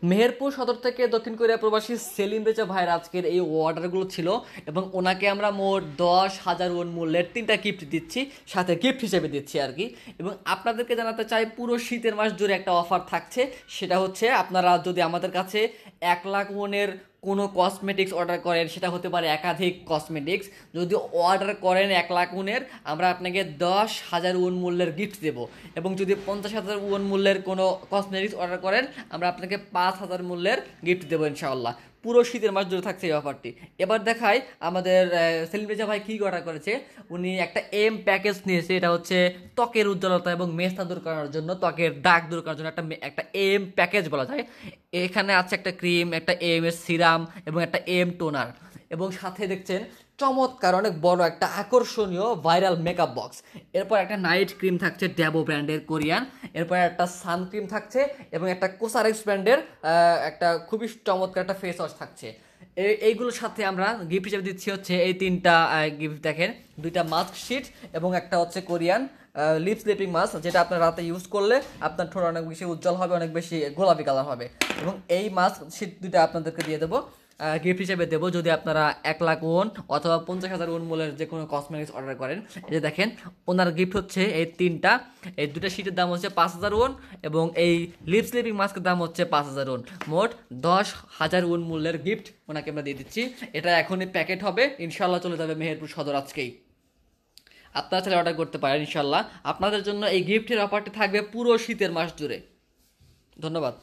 মেহেরপুর সদর থেকে দক্ষিণ কোরিয়া প্রবাসী সেলিম রেজা ভাইয়ের আজকের এই অর্ডারগুলো ছিল এবং ওনাকে আমরা মোট 10,000 ওয়ান মূল্যের 3টা গিফট দিচ্ছি, সাথে গিফট হিসেবে দিচ্ছি আর কি। এবং আপনাদেরকে জানাতে চাই পুরো শীতের মাস জুড়ে একটা অফার থাকছে, সেটা হচ্ছে আপনারা যদি আমাদের কাছে 1,00,000 ওয়ানের কোনো কসমেটিক্স অর্ডার করেন, সেটা হতে পারে একাধিক কসমেটিক্স, যদি অর্ডার করেন 1,00,000 ওয়ানের, আমরা আপনাকে 10,000 ওয়ান মূল্যের গিফট দেবো। এবং যদি 50,000 ওয়ান মূল্যের কোনো কসমেটিক্স অর্ডার করেন, আমরা আপনাকে 5,000 মূল্যের গিফট দেবো ইনশাআল্লাহ। পুরো শীতের মাস জুড়ে থাকছে এই অফারটি। এবার দেখাই আমাদের সেলিম রেজা ভাই কী অর্ডার করেছে। উনি একটা এম প্যাকেজ নিয়েছে, এটা হচ্ছে ত্বকের উজ্জ্বলতা এবং মেস্তা দূর করার জন্য, ত্বকের দাগ দূর করার জন্য একটা এম প্যাকেজ বলা যায়। এখানে আছে একটা ক্রিম, একটা এম এর সিরাম এবং একটা এম টোনার, এবং সাথে দেখছেন চমৎকার অনেক বড় একটা আকর্ষণীয় ভাইরাল মেকআপ বক্স। এরপর একটা নাইট ক্রিম থাকছে ড্যাবো ব্র্যান্ডের কোরিয়ান, এরপর একটা সান ক্রিম থাকছে এবং একটা কোসারেক্স ব্র্যান্ডের একটা খুবই চমৎকার একটা ফেস ওয়াশ থাকছে। এইগুলোর সাথে আমরা গিফট হিসেবে দিচ্ছি হচ্ছে এই 3টা গিফট। দেখেন, 2টা মাস্ক শিট এবং একটা হচ্ছে কোরিয়ান লিপ স্লিপিং মাস্ক, যেটা আপনার রাতে ইউজ করলে আপনার ঠোঁট অনেক বেশি উজ্জ্বল হবে, অনেক বেশি গোলাপি কালার হবে। এবং এই মাস্ক শিট 2টা আপনাদেরকে দিয়ে দেবো গিফট হিসেবে দেবো যদি আপনারা 1,00,000 ওন অথবা 50,000 ওন মূল্যের যে কোনো কসমেটিক্স অর্ডার করেন। এই যে দেখেন, ওনার গিফট হচ্ছে এই 3টা। এই 2টা শিটের দাম হচ্ছে 5,000 ওন এবং এই লিপ স্লিপিং মাস্কের দাম হচ্ছে 5,000 ওন। মোট 10,000 ওন মূল্যের গিফট ওনাকে আমরা দিয়ে দিচ্ছি। এটা এখনই প্যাকেট হবে, ইনশাল্লাহ চলে যাবে মেহেরপুর সদর আজকেই। আপনারা চাইলে অর্ডার করতে পারেন ইনশাল্লাহ। আপনাদের জন্য এই গিফটের অফারটি থাকবে পুরো শীতের মাস জুড়ে। ধন্যবাদ।